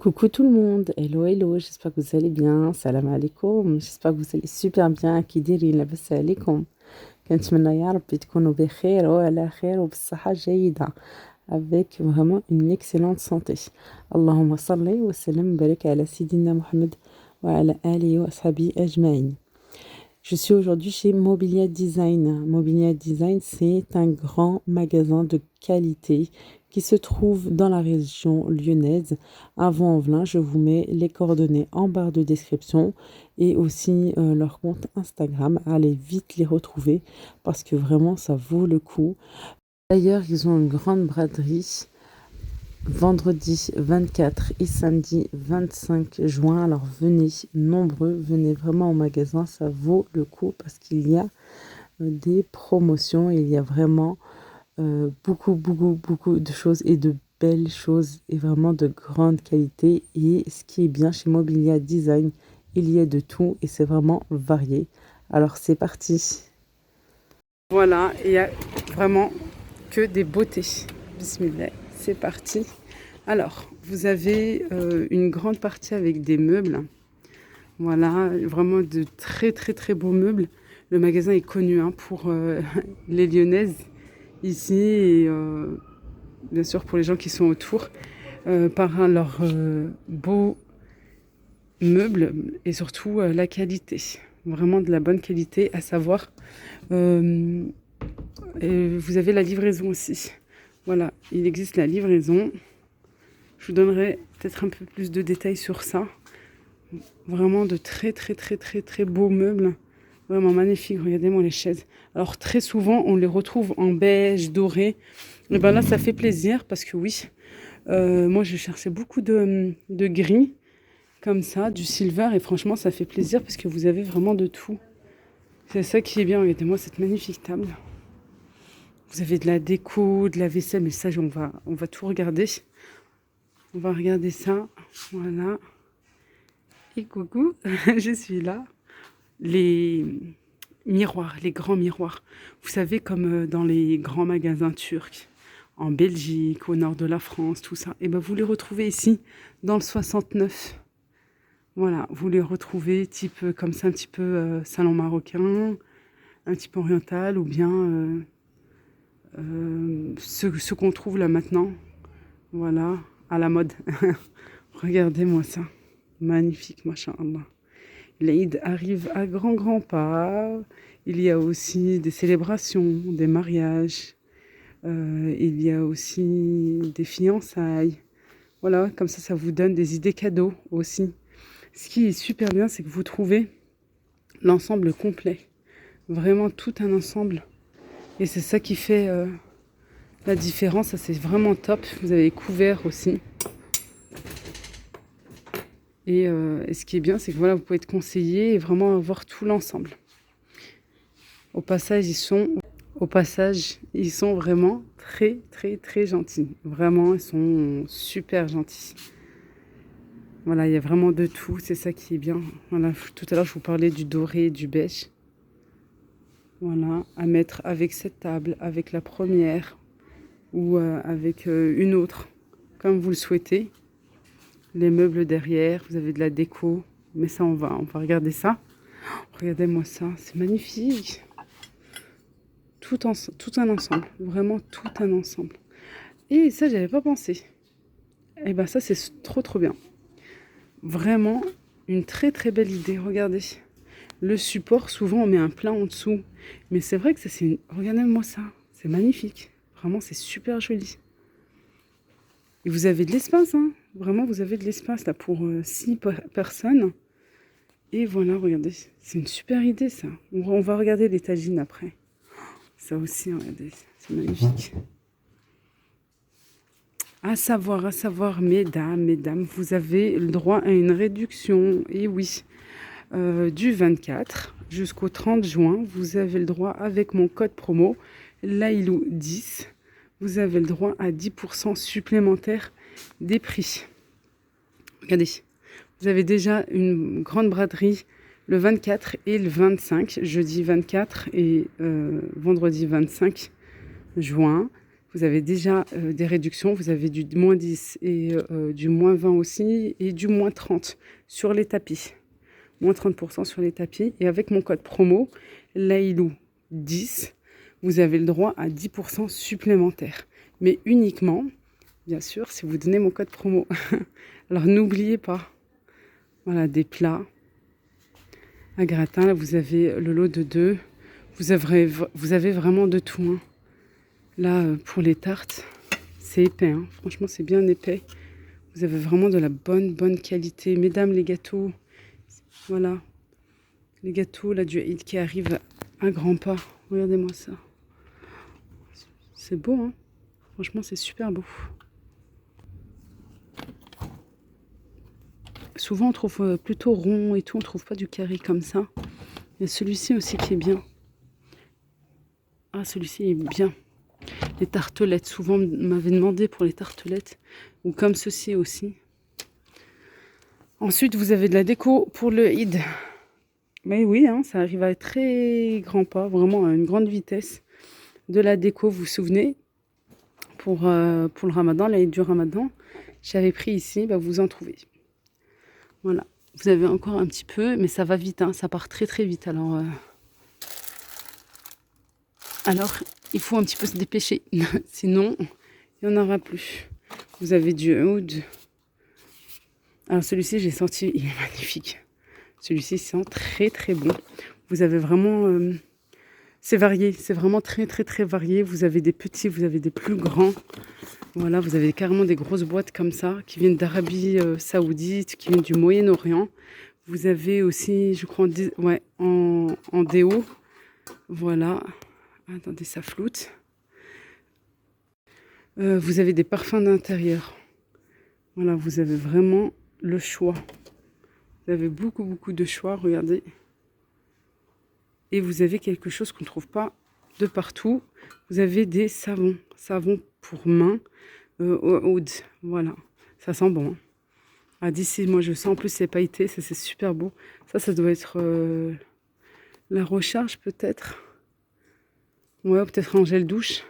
Coucou tout le monde, hello hello, j'espère que vous allez bien, salam alaikum, j'espère que vous allez super bien, كي دايرين لاباس عليكم. كنتمنى يا ربي تكونوا بخير وعلى خير وبصحة جيدة avec vraiment une excellente santé. اللهم صل وسلم وبارك على سيدنا محمد وعلى آله وأصحابه أجمعين. Je suis aujourd'hui chez Mobilia Design. Mobilia Design, c'est un grand magasin de qualité qui se trouve dans la région lyonnaise, à Vaux-en-Velin. Je vous mets les coordonnées en barre de description et aussi leur compte Instagram. Allez vite les retrouver parce que vraiment, ça vaut le coup. D'ailleurs, ils ont une grande braderie vendredi 24 et samedi 25 juin. Alors venez nombreux, venez vraiment au magasin, ça vaut le coup parce qu'il y a des promotions, il y a vraiment beaucoup de choses et de belles choses et vraiment de grande qualité. Et ce qui est bien chez Mobilia Design, il y a de tout et c'est vraiment varié. Alors c'est parti. Voilà, il y a vraiment que des beautés. Bismillah, c'est parti. Alors, vous avez une grande partie avec des meubles. Voilà, vraiment de très beaux meubles. Le magasin est connu pour les Lyonnaises ici et bien sûr pour les gens qui sont autour par leurs beaux meubles et surtout la qualité. Vraiment de la bonne qualité, à savoir et vous avez la livraison aussi. Voilà, il existe la livraison. Je vous donnerai peut-être un peu plus de détails sur ça. Vraiment de très beaux meubles. Vraiment magnifiques. Regardez-moi les chaises. Alors très souvent, on les retrouve en beige, doré. Et ben là, ça fait plaisir parce que oui, moi je cherchais beaucoup de gris comme ça, du silver. Et franchement, ça fait plaisir parce que vous avez vraiment de tout. C'est ça qui est bien. Regardez-moi cette magnifique table. Vous avez de la déco, de la vaisselle, mais ça, on va tout regarder. On va regarder ça. Voilà. Et coucou, je suis là. Les miroirs, les grands miroirs. Vous savez, comme dans les grands magasins turcs, en Belgique, au nord de la France, tout ça. Et ben vous les retrouvez ici, dans le 69. Voilà, vous les retrouvez type comme ça, un petit peu salon marocain, un petit peu oriental, ou bien ce qu'on trouve là maintenant. Voilà, à la mode. Regardez-moi ça. Magnifique, masha'Allah. L'Aïd arrive à grands pas. Il y a aussi des célébrations, des mariages. Il y a aussi des fiançailles. Voilà, comme ça vous donne des idées cadeaux aussi. Ce qui est super bien, c'est que vous trouvez l'ensemble complet. Vraiment tout un ensemble. Et c'est ça qui fait la différence. Ça, c'est vraiment top. Vous avez les couverts aussi. Et ce qui est bien, c'est que voilà, vous pouvez être conseillé et vraiment avoir tout l'ensemble. Au passage, ils sont vraiment très gentils. Vraiment, ils sont super gentils. Voilà, il y a vraiment de tout. C'est ça qui est bien. Voilà, tout à l'heure, je vous parlais du doré et du beige. Voilà, à mettre avec cette table, avec la première ou avec une autre, comme vous le souhaitez. Les meubles derrière, vous avez de la déco. Mais ça, on va regarder ça. Regardez-moi ça, c'est magnifique. Tout un ensemble, vraiment tout un ensemble. Et ça, j'avais pas pensé. Et ben ça, c'est trop bien. Vraiment une très belle idée. Regardez. Le support, souvent, on met un plat en dessous. Mais c'est vrai que ça, c'est... Regardez-moi ça. C'est magnifique. Vraiment, c'est super joli. Et vous avez de l'espace, hein. Vraiment, vous avez de l'espace là pour 6 personnes. Et voilà, regardez. C'est une super idée, ça. On va regarder les tagines après. Ça aussi, regardez. C'est magnifique. À savoir, mesdames, vous avez le droit à une réduction. Et oui, du 24 jusqu'au 30 juin, vous avez le droit avec mon code promo, Lailou10. Vous avez le droit à 10% supplémentaire des prix. Regardez, vous avez déjà une grande braderie le 24 et le 25, jeudi 24 et vendredi 25 juin. vous avez déjà des réductions. Vous avez du moins 10 et du moins 20 aussi et du moins 30 sur les tapis. Moins 30% sur les tapis. Et avec mon code promo, Lailou 10, vous avez le droit à 10% supplémentaire. Mais uniquement, bien sûr, si vous donnez mon code promo. Alors n'oubliez pas, voilà, des plats à gratin. Là, vous avez le lot de 2. Vous avez vraiment de tout. Hein. Là, pour les tartes, c'est épais. Hein. Franchement, c'est bien épais. Vous avez vraiment de la bonne qualité. Mesdames, les gâteaux, voilà. Les gâteaux, là, du Eid qui arrivent à grands pas. Regardez-moi ça. C'est beau, hein. Franchement, c'est super beau. Souvent, on trouve plutôt rond et tout. On trouve pas du carré comme ça. Il y a celui-ci aussi qui est bien. Ah, celui-ci est bien. Les tartelettes. Souvent, on m'avait demandé pour les tartelettes. Ou comme ceci aussi. Ensuite, vous avez de la déco pour le Eid. Mais oui, hein, ça arrive à très grands pas. Vraiment à une grande vitesse. De la déco, vous vous souvenez, pour le ramadan, l'Aïd du ramadan, j'avais pris ici, bah, vous en trouvez. Voilà, vous avez encore un petit peu, mais ça va vite, hein, ça part très vite. Alors, il faut un petit peu se dépêcher, sinon, il n'y en aura plus. Vous avez du oud. Alors celui-ci, j'ai senti, il est magnifique. Celui-ci sent très bon. Vous avez vraiment... c'est varié, c'est vraiment très varié. Vous avez des petits, vous avez des plus grands. Voilà, vous avez carrément des grosses boîtes comme ça qui viennent d'Arabie Saoudite, qui viennent du Moyen-Orient. Vous avez aussi, je crois, en déo. Voilà. Attendez, ça floute. Vous avez des parfums d'intérieur. Voilà, vous avez vraiment le choix. Vous avez beaucoup de choix, regardez. Et vous avez quelque chose qu'on ne trouve pas de partout. Vous avez des savons pour main, oud, voilà. Ça sent bon. Hein. Ah, d'ici, moi je sens, en plus c'est pailleté, ça c'est super beau. Ça doit être la recharge peut-être. Ouais, peut-être en gel douche.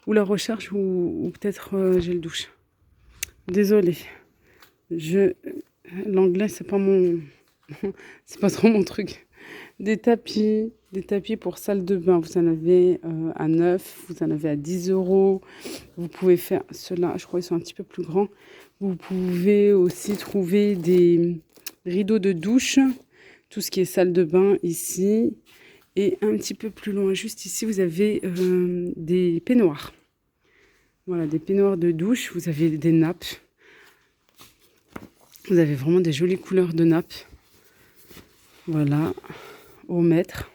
Ou la recharge ou peut-être gel douche. Désolée. L'anglais c'est pas mon... c'est pas trop mon truc. Des tapis pour salle de bain, vous en avez à 9, vous en avez à 10 euros. Vous pouvez faire ceux-là, je crois qu'ils sont un petit peu plus grands. Vous pouvez aussi trouver des rideaux de douche, tout ce qui est salle de bain ici. Et un petit peu plus loin, juste ici, vous avez des peignoirs. Voilà, des peignoirs de douche. Vous avez des nappes. Vous avez vraiment des jolies couleurs de nappes. Voilà, au mètre.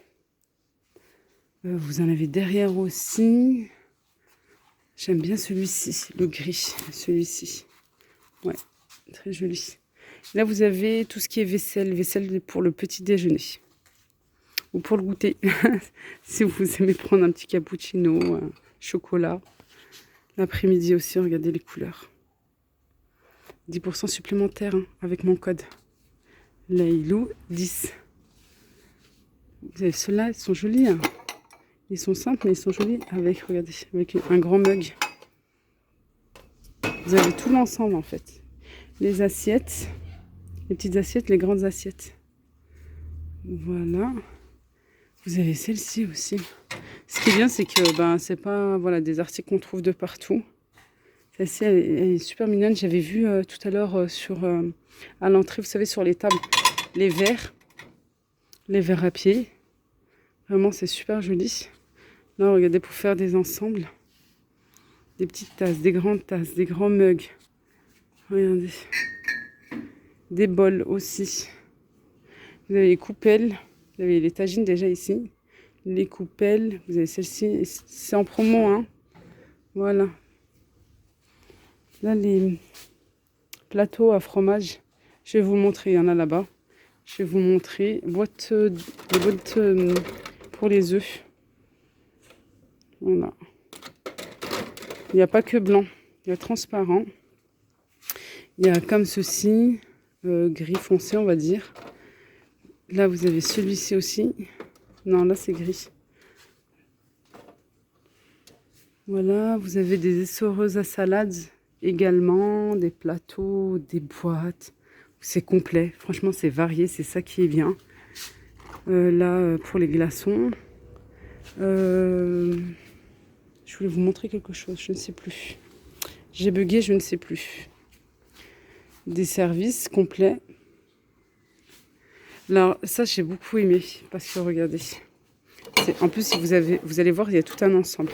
Vous en avez derrière aussi. J'aime bien celui-ci, le gris, celui-ci. Ouais, très joli. Là, vous avez tout ce qui est vaisselle pour le petit déjeuner. Ou pour le goûter. Si vous aimez prendre un petit cappuccino, un chocolat. L'après-midi aussi, regardez les couleurs. 10% supplémentaire hein, avec mon code. Lailou 10. Vous avez ceux-là, ils sont jolis. Hein. Ils sont simples, mais ils sont jolis. Regardez, avec un grand mug. Vous avez tout l'ensemble en fait. Les assiettes, les petites assiettes, les grandes assiettes. Voilà. Vous avez celle-ci aussi. Ce qui est bien, c'est que c'est pas des articles qu'on trouve de partout. Celle-ci, elle est super mignonne. J'avais vu tout à l'heure à l'entrée, vous savez, sur les tables, les verres à pied. Vraiment, c'est super joli. Là, regardez, pour faire des ensembles. Des petites tasses, des grandes tasses, des grands mugs. Regardez. Des bols aussi. Vous avez les coupelles. Vous avez les tagines déjà ici. Les coupelles. Vous avez celle-ci. C'est en promo, hein. Voilà. Là, les plateaux à fromage. Je vais vous montrer. Il y en a là-bas. Je vais vous montrer. Les boîtes pour les œufs. Voilà. Il n'y a pas que blanc. Il y a transparent. Il y a comme ceci. Gris foncé, on va dire. Là, vous avez celui-ci aussi. Non, là, c'est gris. Voilà, vous avez des essoreuses à salade également, des plateaux, des boîtes. C'est complet, franchement c'est varié, c'est ça qui est bien. Là, pour les glaçons, je voulais vous montrer quelque chose, je ne sais plus. J'ai bugué, je ne sais plus. Des services complets. Alors ça j'ai beaucoup aimé parce que regardez. En plus, si vous allez voir, il y a tout un ensemble.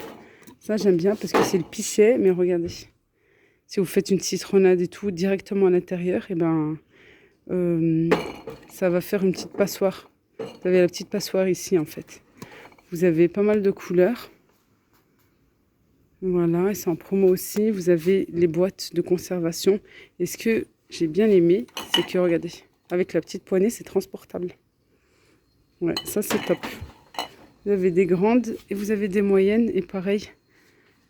Ça, j'aime bien parce que c'est le pichet, mais regardez. Si vous faites une citronnade et tout directement à l'intérieur, et ben, ça va faire une petite passoire. Vous avez la petite passoire ici, en fait. Vous avez pas mal de couleurs. Voilà, et c'est en promo aussi. Vous avez les boîtes de conservation. Et ce que j'ai bien aimé, c'est que, regardez, avec la petite poignée, c'est transportable. Ouais, ça, c'est top. Vous avez des grandes et vous avez des moyennes. Et pareil,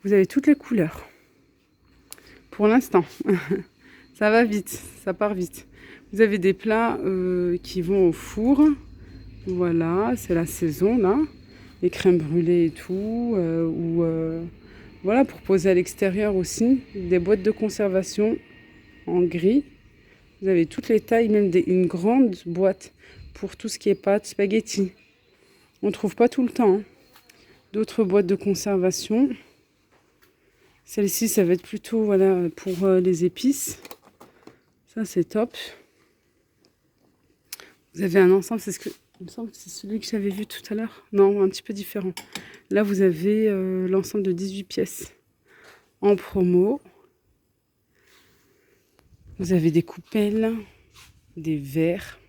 vous avez toutes les couleurs. Pour l'instant. Ça va vite, ça part vite. Vous avez des plats qui vont au four. Voilà, c'est la saison là. Les crèmes brûlées et tout. Voilà, pour poser à l'extérieur aussi. Des boîtes de conservation en gris. Vous avez toutes les tailles, même une grande boîte pour tout ce qui est pâtes, spaghettis. On ne trouve pas tout le temps. Hein. D'autres boîtes de conservation. Celle-ci, ça va être plutôt voilà, pour les épices. Ça, c'est top. Vous avez un ensemble, il me semble que c'est celui que j'avais vu tout à l'heure. Non, un petit peu différent. Là, vous avez l'ensemble de 18 pièces en promo. Vous avez des coupelles, des verres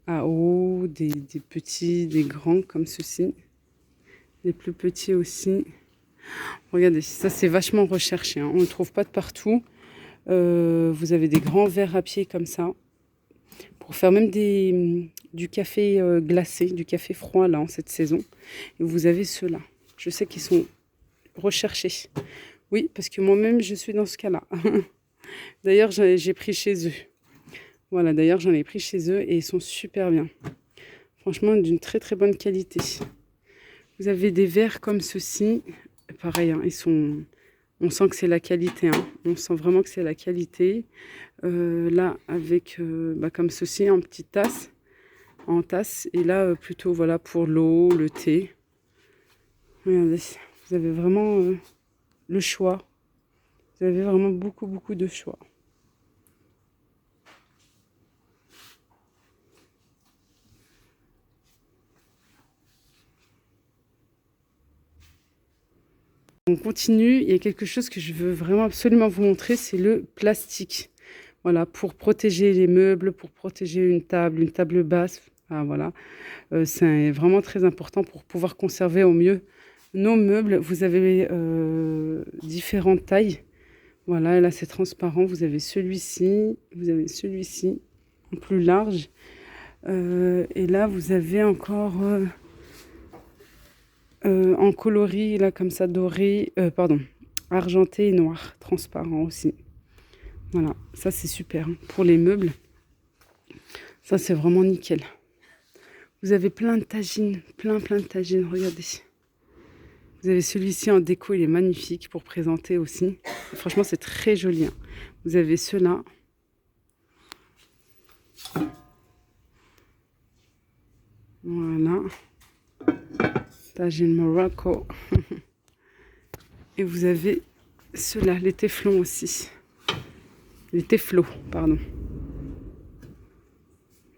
à eau, des petits, des grands comme ceci. Des plus petits aussi. Regardez, ça c'est vachement recherché. Hein. On ne le trouve pas de partout. Vous avez des grands verres à pied comme ça. Pour faire même du café glacé, du café froid là en cette saison. Et vous avez ceux-là. Je sais qu'ils sont recherchés. Oui, parce que moi-même je suis dans ce cas-là. D'ailleurs, j'ai pris chez eux. Voilà, d'ailleurs j'en ai pris chez eux et ils sont super bien. Franchement, d'une très très bonne qualité. Vous avez des verres comme ceci. Pareil, hein, on sent que c'est la qualité. Hein. On sent vraiment que c'est la qualité. Là, avec comme ceci, en petite tasse. En tasse. Et là, plutôt voilà pour l'eau, le thé. Regardez, vous avez vraiment le choix. Vous avez vraiment beaucoup, beaucoup de choix. On continue, il y a quelque chose que je veux vraiment absolument vous montrer, c'est le plastique. Voilà, pour protéger les meubles, pour protéger une table basse. Ah, voilà, c'est vraiment très important pour pouvoir conserver au mieux nos meubles. Vous avez différentes tailles. Voilà, là c'est transparent. Vous avez celui-ci, en plus large. Et là vous avez encore en coloris, là comme ça, doré, argenté et noir, transparent aussi. Voilà, ça c'est super hein. Pour les meubles. Ça c'est vraiment nickel. Vous avez plein de tagines, plein de tagines, regardez. Vous avez celui-ci en déco, il est magnifique pour présenter aussi. Et franchement, c'est très joli. Hein. Vous avez ceux-là. Voilà. Tagine Morocco. Et vous avez ceux-là, les téflons aussi. Les téflots, pardon.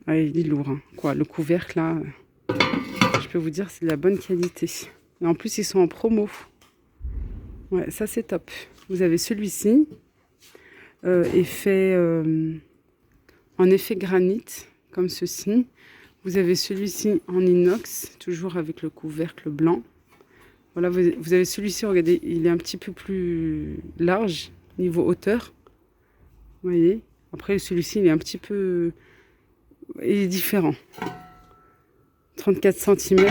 Ah, il est lourd. Hein. Quoi, le couvercle, là, je peux vous dire, c'est de la bonne qualité. Et en plus, ils sont en promo. Ouais, ça, c'est top. Vous avez celui-ci, en effet granit, comme ceci. Vous avez celui-ci en inox, toujours avec le couvercle blanc. Voilà, vous avez celui-ci, regardez, il est un petit peu plus large, niveau hauteur. Vous voyez. Après, celui-ci, il est un petit peu... Il est différent. 34 cm.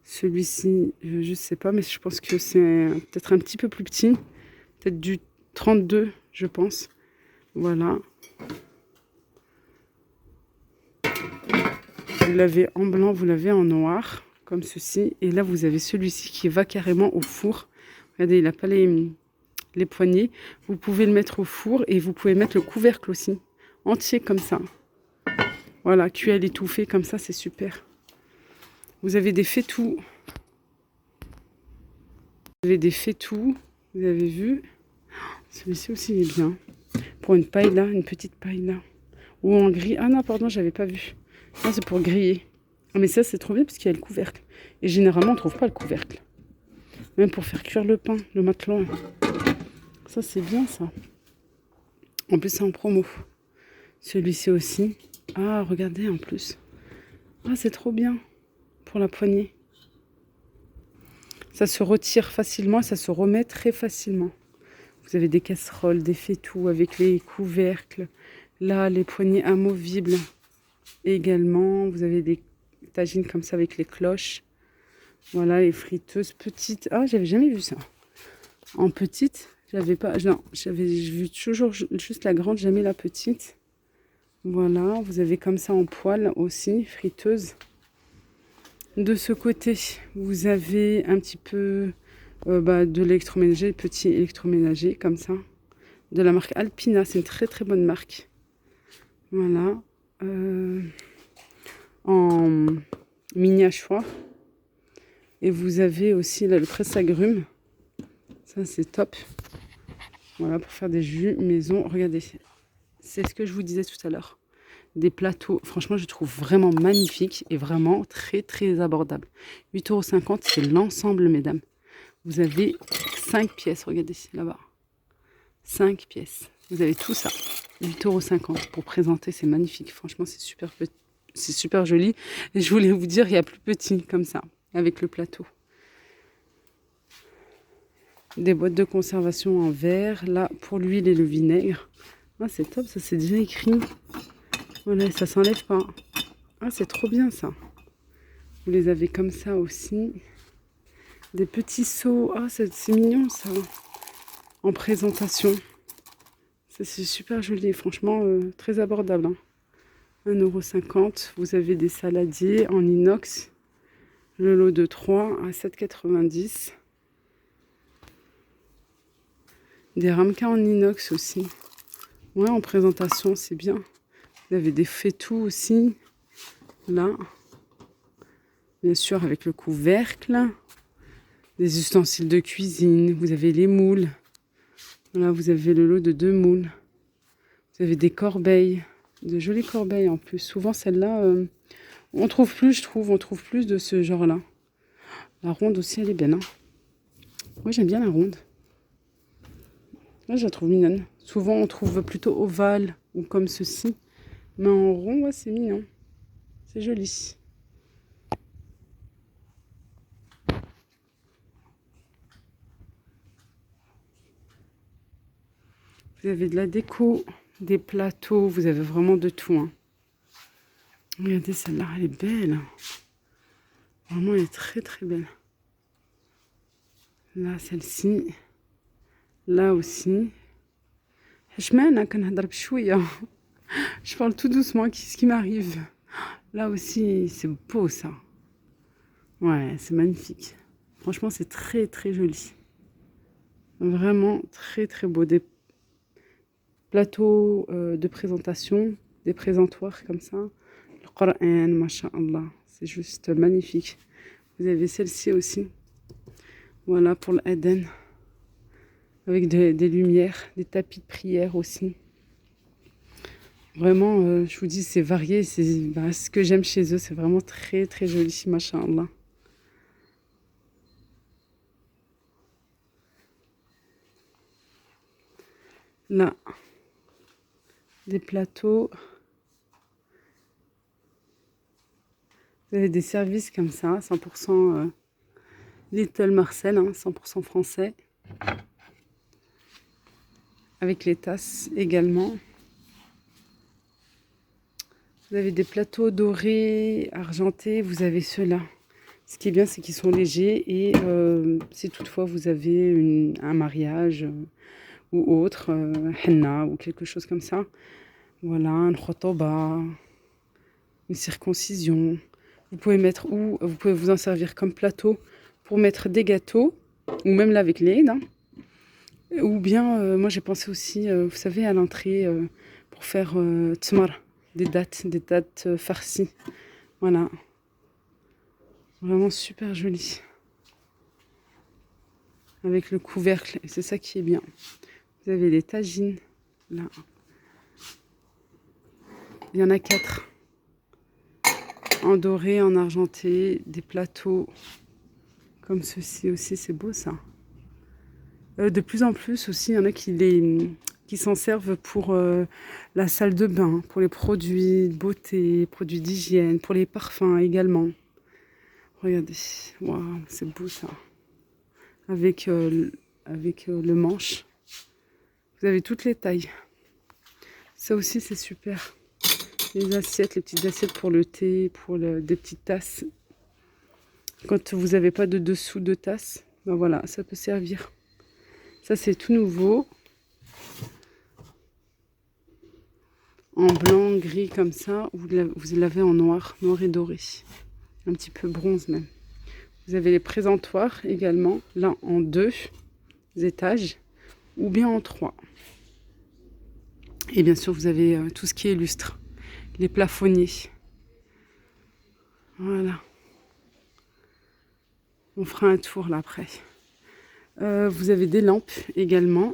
Celui-ci, je ne sais pas, mais je pense que c'est peut-être un petit peu plus petit. Peut-être du 32, je pense. Voilà. Vous l'avez en blanc, vous l'avez en noir, comme ceci. Et là, vous avez celui-ci qui va carrément au four. Regardez, il n'a pas les poignées. Vous pouvez le mettre au four et vous pouvez mettre le couvercle aussi, entier comme ça. Voilà, cuit à l'étouffée comme ça, c'est super. Vous avez des faitous. Vous avez des faitous, vous avez vu. Celui-ci aussi, il est bien. Pour une paille là, une petite paille là. Ou en gris. Ah non, pardon, j'avais pas vu. Non, c'est pour griller. Ah, mais ça, c'est trop bien parce qu'il y a le couvercle. Et généralement, on trouve pas le couvercle. Même pour faire cuire le pain, le matelon. Ça, c'est bien, ça. En plus, c'est en promo. Celui-ci aussi. Ah, regardez, en plus. Ah, c'est trop bien. Pour la poignée. Ça se retire facilement, ça se remet très facilement. Vous avez des casseroles, des faitous avec les couvercles. Là, les poignées amovibles. Et également, vous avez des tagines comme ça avec les cloches. Voilà, les friteuses petites. Ah, j'avais jamais vu ça. En petite, j'avais pas. Non, j'avais vu toujours juste la grande, jamais la petite. Voilà, vous avez comme ça en poêle aussi, friteuse. De ce côté, vous avez un petit peu de l'électroménager, petit électroménager comme ça. De la marque Alpina, c'est une très très bonne marque. Voilà. En mini hachoir. Et vous avez aussi là, le presse-agrumes. Ça, c'est top. Voilà, pour faire des jus maison. Regardez, c'est ce que je vous disais tout à l'heure. Des plateaux, franchement, je trouve vraiment magnifiques et vraiment très, très abordables. 8,50 €, c'est l'ensemble, mesdames. Vous avez 5 pièces, regardez, là-bas. 5 pièces. Vous avez tout ça. 8,50 € pour présenter, c'est magnifique. Franchement, c'est super joli. Et je voulais vous dire, il y a plus petit, comme ça, avec le plateau. Des boîtes de conservation en verre. Là, pour l'huile et le vinaigre. Ah, c'est top, ça c'est déjà écrit. Voilà, ça s'enlève pas. Ah, c'est trop bien ça. Vous les avez comme ça aussi. Des petits seaux. Ah, c'est mignon ça. En présentation. Ça, c'est super joli. Franchement, très abordable. Hein. 1,50 €. Vous avez des saladiers en inox. Le lot de 3 à 7,90 €. Des ramequins en inox aussi. Ouais, en présentation, c'est bien. Vous avez des faitous aussi. Là. Bien sûr, avec le couvercle. Des ustensiles de cuisine. Vous avez les moules. Là, vous avez le lot de 2 moules. Vous avez des corbeilles. De jolies corbeilles en plus. Souvent, celle-là, on trouve plus, je trouve. On trouve plus de ce genre-là. La ronde aussi, elle est belle. Hein. Moi, j'aime bien la ronde. Là, je la trouve mignonne. Souvent, on trouve plutôt ovale ou comme ceci. Mais en rond, ouais, c'est mignon. C'est joli. Vous avez de la déco, des plateaux. Vous avez vraiment de tout. Hein. Regardez, celle-là, elle est belle. Vraiment, elle est très, très belle. Là, celle-ci. Là aussi. Je parle tout doucement. Qu'est-ce qui m'arrive? Là aussi, c'est beau, ça. Ouais, c'est magnifique. Franchement, c'est très, très joli. Vraiment très, très beau. Des plateaux de présentation, des présentoirs comme ça. Le Coran, masha'Allah. C'est juste magnifique. Vous avez celle-ci aussi. Voilà, pour l'Aden. Avec des lumières, des tapis de prière aussi. Vraiment, je vous dis, c'est varié. C'est ce que j'aime chez eux. C'est vraiment très, très joli, masha'Allah. Là, des plateaux. Vous avez des services comme ça, 100% Little Marcel, hein, 100% français. Avec les tasses également. Vous avez des plateaux dorés, argentés. Vous avez ceux-là. Ce qui est bien, c'est qu'ils sont légers. Et si toutefois vous avez un mariage ou autre, henna ou quelque chose comme ça. Voilà, un khotoba, une circoncision. Vous pouvez mettre vous pouvez vous en servir comme plateau pour mettre des gâteaux ou même là avec les hein. Ou bien, moi j'ai pensé aussi, vous savez, à l'entrée, pour faire tmar, des dattes farcies. Voilà, vraiment super joli. Avec le couvercle, et c'est ça qui est bien. Vous avez les tagines, là. Il y en a 4. En doré, en argenté, des plateaux comme ceci aussi, c'est beau ça. De plus en plus aussi, il y en a qui s'en servent pour la salle de bain, pour les produits de beauté, produits d'hygiène, pour les parfums également. Regardez, waouh, c'est beau ça. Avec le manche. Vous avez toutes les tailles. Ça aussi, c'est super. Les assiettes, les petites assiettes pour le thé, pour des petites tasses. Quand vous n'avez pas de dessous de tasse, ben voilà, ça peut servir. Ça, c'est tout nouveau. En blanc, gris comme ça. Vous l'avez en noir et doré. Un petit peu bronze même. Vous avez les présentoirs également, là en 2 étages ou bien en 3. Et bien sûr, vous avez tout ce qui est lustre, les plafonniers. Voilà. On fera un tour là après. Vous avez des lampes également.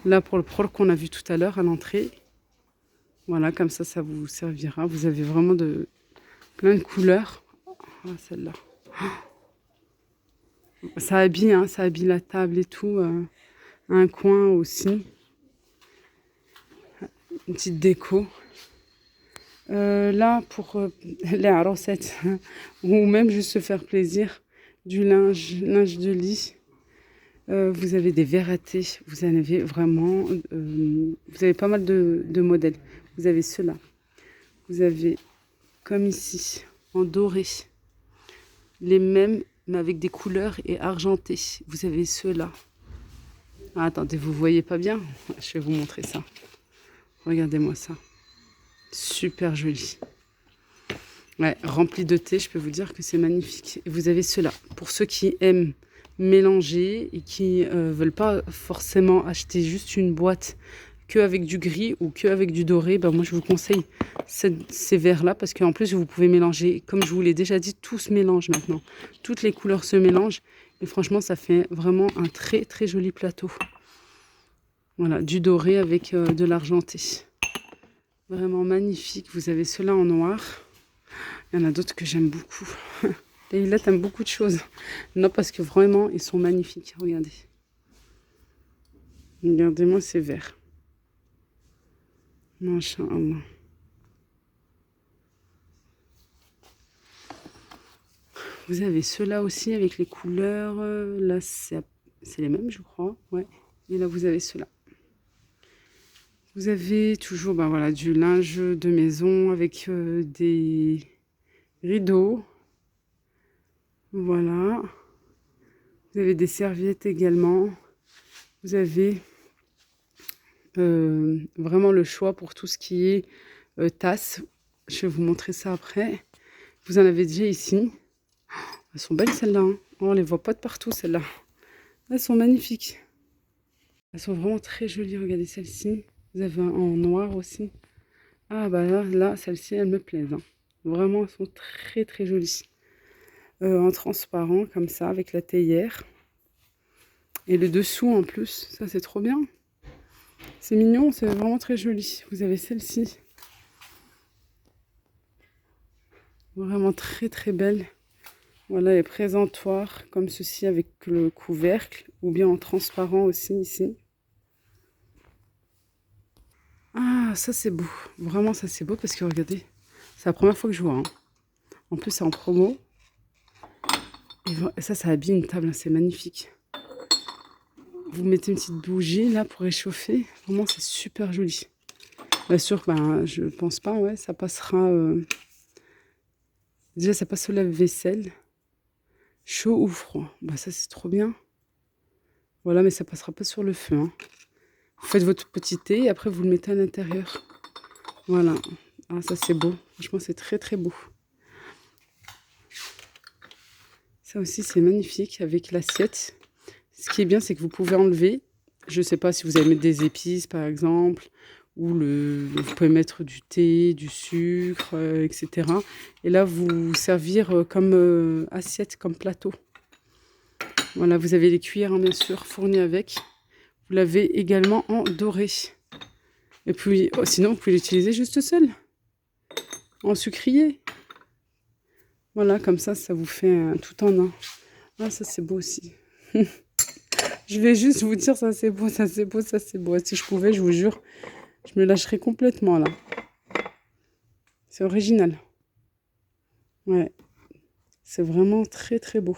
Là pour le prol qu'on a vu tout à l'heure à l'entrée. Voilà, comme ça vous servira. Vous avez vraiment plein de couleurs. Ah, celle-là. Ça habille, hein, ça habille la table et tout. Un coin aussi. Une petite déco. Là, pour les recettes, ou même juste se faire plaisir, du linge de lit. Vous avez des verres à thé. Vous en avez vraiment... vous avez pas mal de modèles. Vous avez ceux-là. Vous avez, comme ici, en doré. Les mêmes, mais avec des couleurs et argentés. Vous avez ceux-là. Ah, attendez, vous voyez pas bien? Je vais vous montrer ça. Regardez-moi ça. Super joli. Ouais, rempli de thé, je peux vous dire que c'est magnifique. Et vous avez ceux-là. Pour ceux qui aiment mélanger et qui veulent pas forcément acheter juste une boîte que avec du gris ou que avec du doré, ben moi je vous conseille ces verres-là parce qu'en plus vous pouvez mélanger. Comme je vous l'ai déjà dit, tout se mélange maintenant. Toutes les couleurs se mélangent et franchement ça fait vraiment un très très joli plateau. Voilà, du doré avec de l'argenté. Vraiment magnifique. Vous avez ceux-là en noir. Il y en a d'autres que j'aime beaucoup. Et là, t'aimes beaucoup de choses. Non, parce que vraiment, ils sont magnifiques. Regardez. Regardez-moi ces verres. Masha'Allah. Vous avez ceux-là aussi avec les couleurs. Là, c'est les mêmes, je crois. Ouais. Et là, vous avez ceux-là. Vous avez toujours ben voilà, du linge de maison avec des rideaux. Voilà. Vous avez des serviettes également. Vous avez vraiment le choix pour tout ce qui est tasse. Je vais vous montrer ça après. Vous en avez déjà ici. Elles sont belles celles-là. Hein. Oh, on les voit pas de partout celles-là. Elles sont magnifiques. Elles sont vraiment très jolies. Regardez celle-ci. Vous avez en noir aussi. Ah bah là celles-ci, elles me plaisent. Hein. Vraiment, elles sont très très jolies. En transparent comme ça avec la théière. Et le dessous en plus. Ça c'est trop bien. C'est mignon, c'est vraiment très joli. Vous avez celle-ci. Vraiment très très belle. Voilà les présentoirs comme ceci avec le couvercle. Ou bien en transparent aussi ici. Ah ça c'est beau. Vraiment ça c'est beau parce que regardez. C'est la première fois que je vois. Hein. En plus c'est en promo. Et ça habille une table. Hein, c'est magnifique. Vous mettez une petite bougie là pour réchauffer. Vraiment c'est super joli. Bien sûr, ben, je pense pas, ouais, ça passera. Déjà, ça passe au lave-vaisselle. Chaud ou froid. Bah, ça, c'est trop bien. Voilà, mais ça passera pas sur le feu. Hein. Vous faites votre petit thé et après, vous le mettez à l'intérieur. Voilà. Ah, ça, c'est beau. Franchement, c'est très, très beau. Ça aussi, c'est magnifique avec l'assiette. Ce qui est bien, c'est que vous pouvez enlever. Je ne sais pas si vous allez mettre des épices, par exemple, ou vous pouvez mettre du thé, du sucre, etc. Et là, vous servir comme assiette, comme plateau. Voilà, vous avez les cuillères, hein, bien sûr, fournies avec. Vous l'avez également en doré. Et puis, sinon, vous pouvez l'utiliser juste seul, en sucrier. Voilà, comme ça vous fait tout en un. Ah, ça, c'est beau aussi. Je vais juste vous dire, ça, c'est beau, ça, c'est beau, ça, c'est beau. Si je pouvais, je vous jure, je me lâcherais complètement, là. C'est original. Ouais. C'est vraiment très, très beau.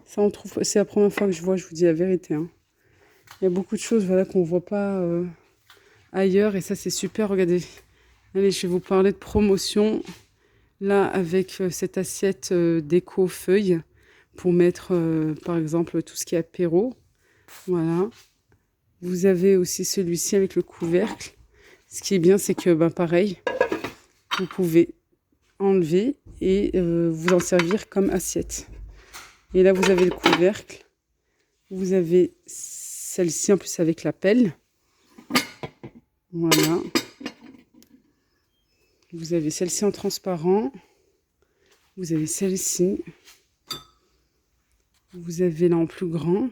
Ça, on trouve... C'est la première fois que je vois, je vous dis la vérité, hein. Il y a beaucoup de choses, voilà, qu'on ne voit pas ailleurs. Et ça, c'est super. Regardez. Allez, je vais vous parler de promotion. Là, avec cette assiette déco feuilles pour mettre, par exemple, tout ce qui est apéro. Voilà. Vous avez aussi celui-ci avec le couvercle. Ce qui est bien, c'est que, pareil, vous pouvez enlever et vous en servir comme assiette. Et là, vous avez le couvercle. Vous avez celle-ci en plus avec la pelle. Voilà. Vous avez celle-ci en transparent. Vous avez celle-ci. Vous avez là en plus grand.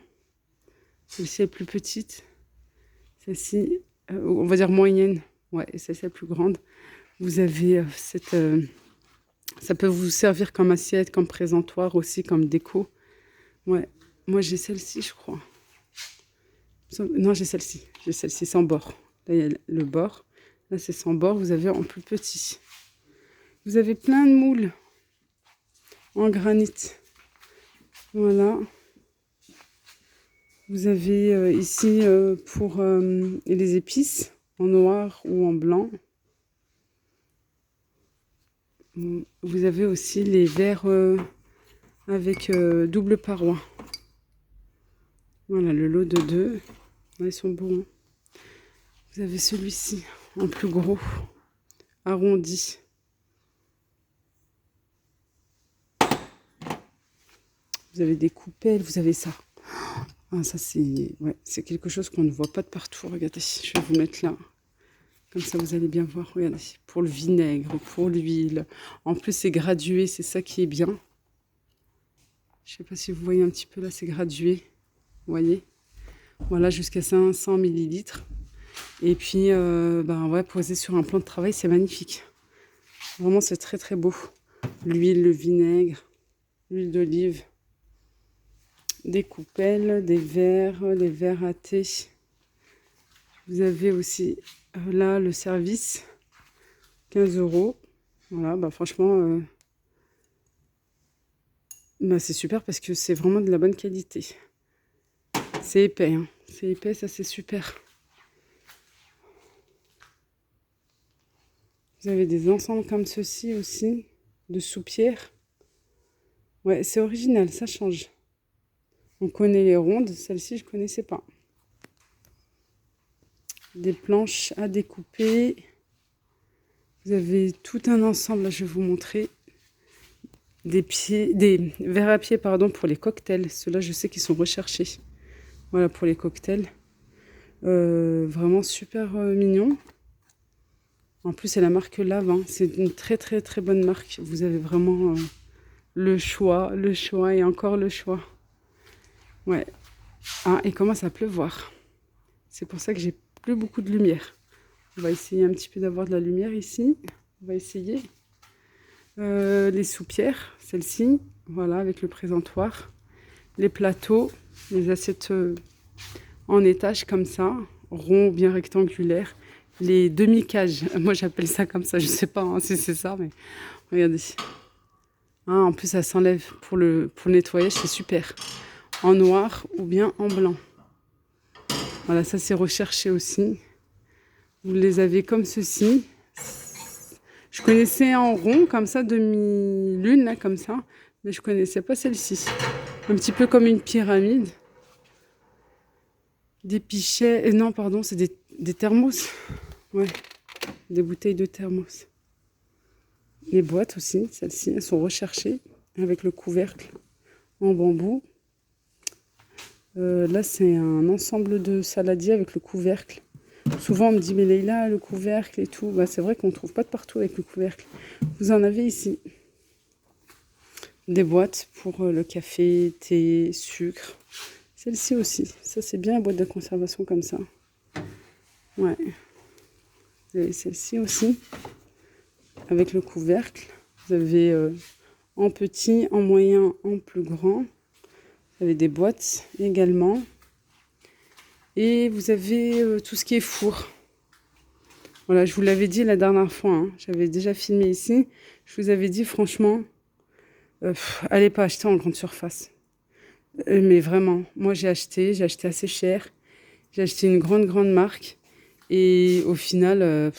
Celle-ci est plus petite. Celle-ci, on va dire moyenne. Ouais, et celle-ci est plus grande. Vous avez cette... ça peut vous servir comme assiette, comme présentoir aussi, comme déco. Ouais, moi j'ai celle-ci, je crois. Non, j'ai celle-ci. J'ai celle-ci sans bord. Là, il y a le bord. Là, c'est sans bord. Vous avez en plus petit. Vous avez plein de moules en granit. Voilà. Vous avez ici pour les épices, en noir ou en blanc. Vous avez aussi les verres avec double paroi. Voilà, le lot de 2. Ils sont beaux. Hein. Vous avez celui-ci en plus gros, arrondi. Vous avez des coupelles, vous avez ça. Ah, ça, c'est quelque chose qu'on ne voit pas de partout. Regardez, je vais vous mettre là. Comme ça, vous allez bien voir. Regardez, pour le vinaigre, pour l'huile. En plus, c'est gradué, c'est ça qui est bien. Je ne sais pas si vous voyez un petit peu là, c'est gradué. Vous voyez? Voilà, jusqu'à 500 millilitres. Et puis, ouais, poser sur un plan de travail, c'est magnifique. Vraiment, c'est très, très beau. L'huile, le vinaigre, l'huile d'olive. Des coupelles, des verres, les verres à thé. Vous avez aussi là le service, 15 €. Voilà, franchement, c'est super parce que c'est vraiment de la bonne qualité. C'est épais, hein. C'est épais, ça c'est super. Vous avez des ensembles comme ceci aussi, de soupières. Ouais, c'est original, ça change. On connaît les rondes, celle-ci je ne connaissais pas. Des planches à découper. Vous avez tout un ensemble, là je vais vous montrer. Des verres à pied, pardon, pour les cocktails. Ceux-là, je sais qu'ils sont recherchés. Voilà, pour les cocktails. Vraiment super mignon. En plus, c'est la marque Lave. Hein. C'est une très, très, très bonne marque. Vous avez vraiment le choix et encore le choix. Ouais. Ah, et commence à pleuvoir. C'est pour ça que j'ai plus beaucoup de lumière. On va essayer un petit peu d'avoir de la lumière ici. On va essayer. Les soupières, celle-ci, voilà, avec le présentoir. Les plateaux, les assiettes en étage comme ça, ronds, bien rectangulaires. Les demi-cages, moi j'appelle ça comme ça, je sais pas hein, si c'est ça, mais regardez. Ah, en plus, ça s'enlève pour le nettoyage, c'est super. En noir ou bien en blanc. Voilà, ça c'est recherché aussi. Vous les avez comme ceci. Je connaissais en rond, comme ça, demi-lune, là, comme ça. Mais je connaissais pas celle-ci. Un petit peu comme une pyramide. Des pichets. Non, pardon, c'est des thermos. Ouais, des bouteilles de thermos. Les boîtes aussi, celles-ci, elles sont recherchées avec le couvercle en bambou. Là, c'est un ensemble de saladiers avec le couvercle. Souvent, on me dit, mais Leïla, le couvercle et tout. Bah, c'est vrai qu'on ne trouve pas de partout avec le couvercle. Vous en avez ici. Des boîtes pour le café, thé, sucre. Celle-ci aussi. Ça, c'est bien, la boîte de conservation comme ça. Ouais. Vous avez celle-ci aussi, avec le couvercle. Vous avez en petit, en moyen, en plus grand. Vous avez des boîtes également. Et vous avez tout ce qui est four. Voilà, je vous l'avais dit la dernière fois. Hein. J'avais déjà filmé ici. Je vous avais dit, franchement, allez pas acheter en grande surface. Mais vraiment, moi j'ai acheté assez cher. J'ai acheté une grande marque. Et au final,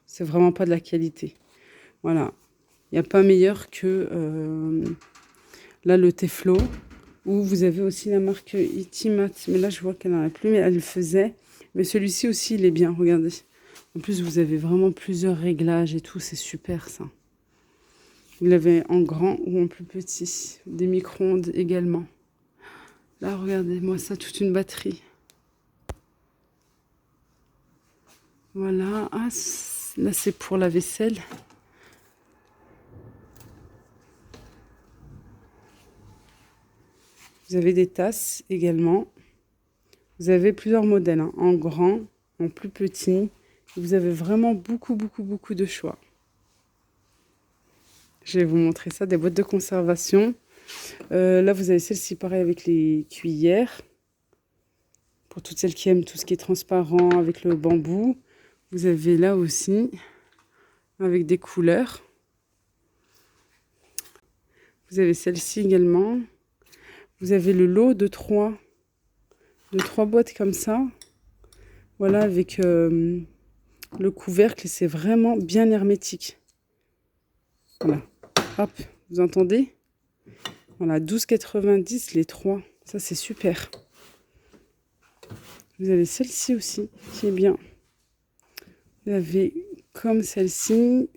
c'est vraiment pas de la qualité. Voilà. Il n'y a pas meilleur que là le Teflo. Ou vous avez aussi la marque Itimat. Mais là, je vois qu'elle n'en a plus, mais elle le faisait. Mais celui-ci aussi, il est bien, regardez. En plus, vous avez vraiment plusieurs réglages et tout. C'est super, ça. Vous l'avez en grand ou en plus petit. Des micro-ondes également. Là, regardez-moi ça, toute une batterie. Voilà. Ah, là, c'est pour la vaisselle. Vous avez des tasses également. Vous avez plusieurs modèles, hein, en grand, en plus petit. Vous avez vraiment beaucoup de choix. Je vais vous montrer ça, des boîtes de conservation. Là, vous avez celle-ci, pareil, avec les cuillères. Pour toutes celles qui aiment tout ce qui est transparent avec le bambou. Vous avez là aussi, avec des couleurs. Vous avez celle-ci également. Vous avez le lot de trois boîtes comme ça. Voilà, avec le couvercle. C'est vraiment bien hermétique. Voilà. Hop, vous entendez? Voilà, 12,90 les 3. Ça, c'est super. Vous avez celle-ci aussi, qui est bien. Vous avez comme celle-ci,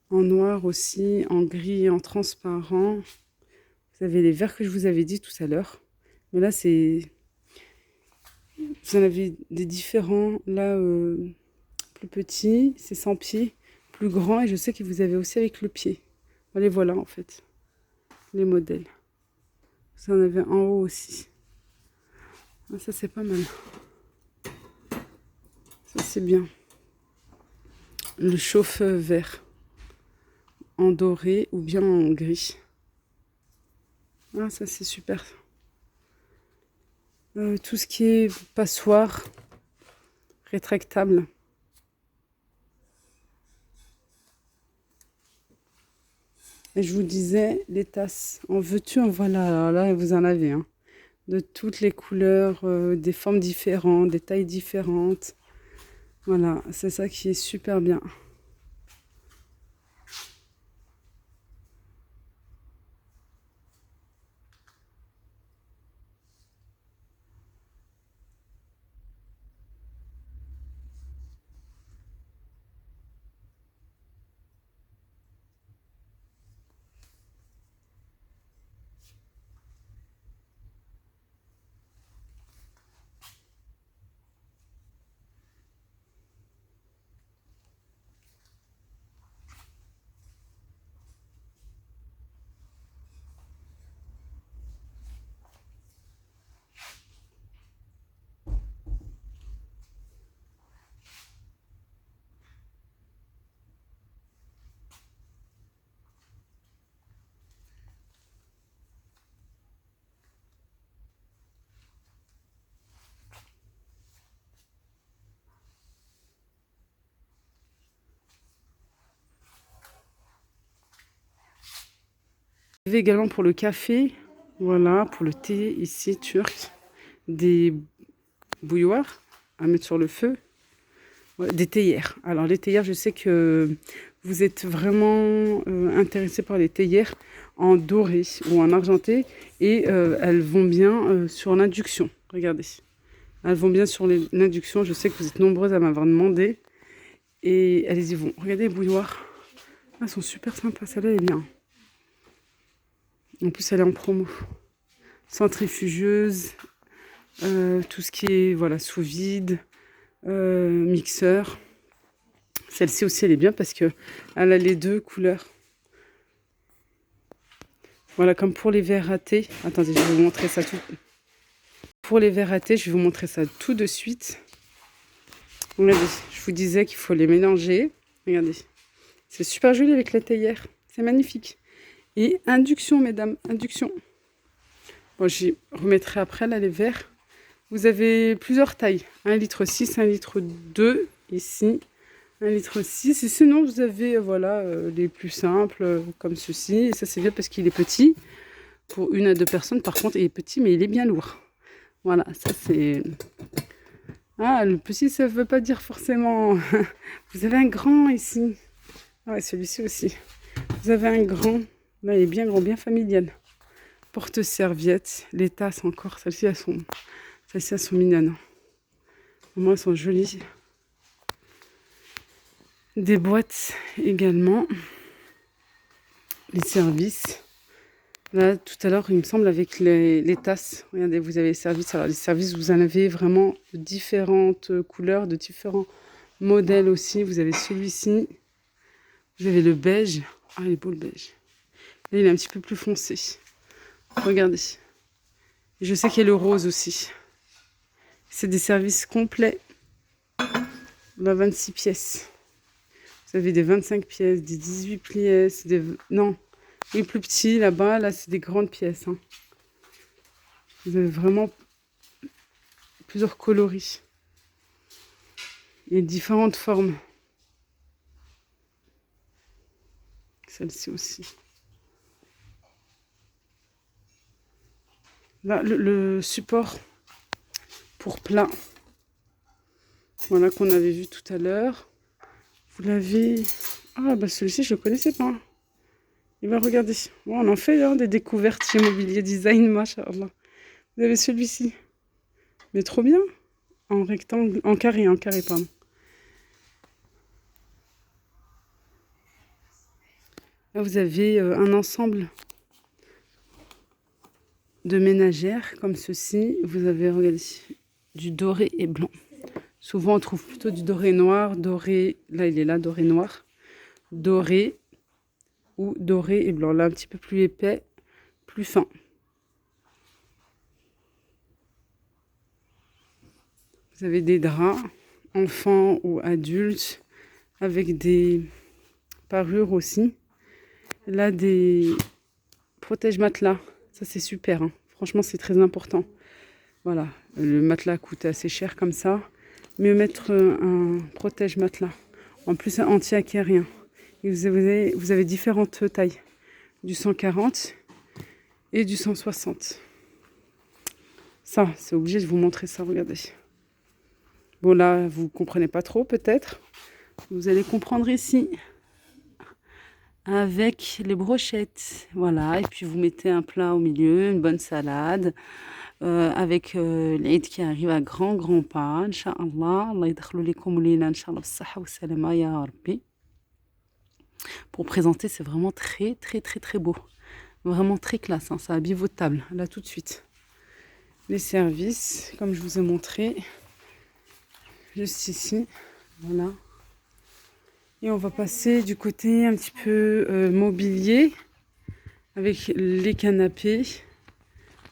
en noir aussi, en gris, en transparent. Vous avez les verts que je vous avais dit tout à l'heure. Mais là, c'est... Vous en avez des différents. Là, plus petits, c'est sans pied. Plus grand, et je sais que vous avez aussi avec le pied. Les voilà, en fait. Les modèles. Vous en avez en haut aussi. Ah, ça, c'est pas mal. Ça, c'est bien. Le chauffe vert. En doré ou bien en gris. Ah, ça, c'est super. Tout ce qui est passoire rétractable. Et je vous disais, les tasses. En veux-tu, en voilà. Alors là, vous en avez. Hein. De toutes les couleurs, des formes différentes, des tailles différentes. Voilà, c'est ça qui est super bien. Vous avez également pour le café, voilà, pour le thé ici, turc, des bouilloires à mettre sur le feu, ouais, des théières. Alors les théières, je sais que vous êtes vraiment intéressé par les théières en doré ou en argenté et elles vont bien sur l'induction. Regardez, elles vont bien sur l'induction. Je sais que vous êtes nombreuses à m'avoir demandé et elles y vont. Regardez les bouilloires, elles sont super sympas. Celle-là est bien. En plus, elle est en promo. Centrifugeuse, tout ce qui est voilà, sous vide, mixeur. Celle-ci aussi, elle est bien parce qu'elle a les deux couleurs. Voilà, comme pour les verres à thé. Attendez, je vais vous montrer ça tout. Pour les verres à thé, je vais vous montrer ça tout de suite. Regardez, je vous disais qu'il faut les mélanger. Regardez, c'est super joli avec la théière. C'est magnifique. Et induction, mesdames, induction. Bon, j'y remettrai après, là, les verres. Vous avez plusieurs tailles. 1,6 litre, 1,2 litre ici. 1,6 litre. Et sinon, vous avez voilà, les plus simples, comme ceci. Et ça, c'est bien parce qu'il est petit. Pour 1 à 2 personnes, par contre, il est petit, mais il est bien lourd. Voilà, ça, c'est... Ah, le petit, ça ne veut pas dire forcément... Vous avez un grand ici. Ah ouais, celui-ci aussi. Vous avez un grand. Là, il est bien grand, bien familial. Porte-serviette. Les tasses encore. Celles-ci, elles sont mignonnes. Au moins, elles sont jolies. Des boîtes également. Les services. Là, tout à l'heure, il me semble, avec les tasses. Regardez, vous avez les services. Alors, les services, vous en avez vraiment de différentes couleurs, de différents modèles aussi. Vous avez celui-ci. Vous avez le beige. Ah, il est beau, le beige. Là, il est un petit peu plus foncé. Regardez. Et je sais qu'il y a le rose aussi. C'est des services complets. Là, 26 pièces. Vous avez des 25 pièces, des 18 pièces, des... Non, les plus petits, là-bas, là, c'est des grandes pièces. Hein. Vous avez vraiment plusieurs coloris. Et différentes formes. Celle-ci aussi. Là, le support pour plat. Voilà, qu'on avait vu tout à l'heure. Vous l'avez... Ah, bah celui-ci, je ne le connaissais pas. Et bien, regardez. Bon, on en fait hein, des découvertes chez Mobilier Design, machallah. Vous avez celui-ci. Mais trop bien. En rectangle, en carré, pardon. Là, vous avez un ensemble de ménagères comme ceci. Vous avez, regardez, du doré et blanc. Souvent, on trouve plutôt du doré noir, doré... Là, il est là, doré noir. Doré ou doré et blanc. Là, un petit peu plus épais, plus fin. Vous avez des draps, enfants ou adultes, avec des parures aussi. Là, des protège-matelas. Ça, c'est super. Hein. Franchement, c'est très important. Voilà. Le matelas coûte assez cher comme ça. Mieux mettre un protège-matelas. En plus, anti-acérien. Et vous avez différentes tailles. Du 140 et du 160. Ça, c'est obligé de vous montrer ça. Regardez. Bon, là, vous ne comprenez pas trop, peut-être. Vous allez comprendre ici. Avec les brochettes. Voilà. Et puis, vous mettez un plat au milieu, une bonne salade. Avec l'Eid qui arrive à grands pas. Inch'Allah. Allah yadkhlu likum lina, Inch'Allah, bis-saha wa salama, ya Rabbi. Pour présenter, c'est vraiment très beau. Vraiment très classe. Hein. Ça habille votre table, là, tout de suite. Les services, comme je vous ai montré. Juste ici. Voilà. Et on va passer du côté un petit peu mobilier. Avec les canapés.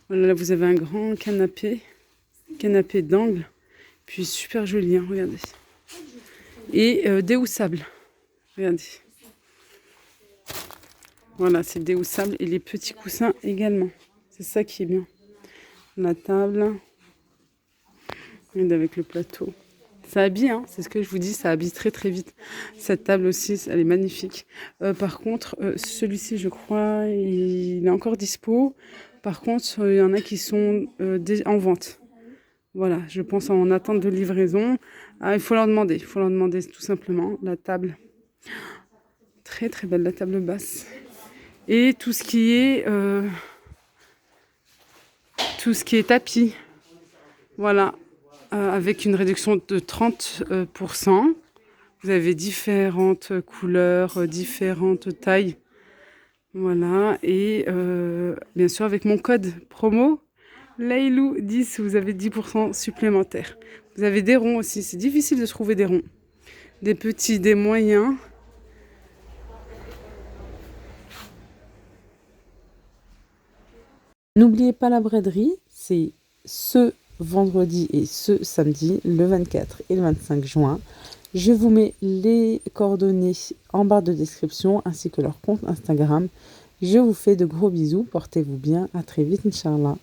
Voilà, là, vous avez un grand canapé. Canapé d'angle. Puis super joli, hein, regardez. Et déhoussable. Regardez. Voilà, c'est déhoussable. Et les petits coussins également. C'est ça qui est bien. La table. Regardez avec le plateau. Ça habille, hein, c'est ce que je vous dis, ça habille très vite. Cette table aussi, elle est magnifique. Par contre, celui-ci, je crois, il est encore dispo. Par contre, il y en a qui sont en vente. Voilà, je pense en attente de livraison. Ah, il faut leur demander tout simplement. La table, très belle, la table basse. Et tout ce qui est tapis. Voilà. Avec une réduction de 30%. Vous avez différentes couleurs, différentes tailles. Voilà, et bien sûr avec mon code promo Lailou10, vous avez 10% supplémentaire. Vous avez des ronds aussi, c'est difficile de trouver des ronds. Des petits, des moyens. N'oubliez pas la braderie, c'est ce vendredi et ce samedi, le 24 et le 25 juin. Je vous mets les coordonnées en barre de description ainsi que leur compte Instagram. Je vous fais de gros bisous, portez-vous bien, à très vite, Inch'Allah.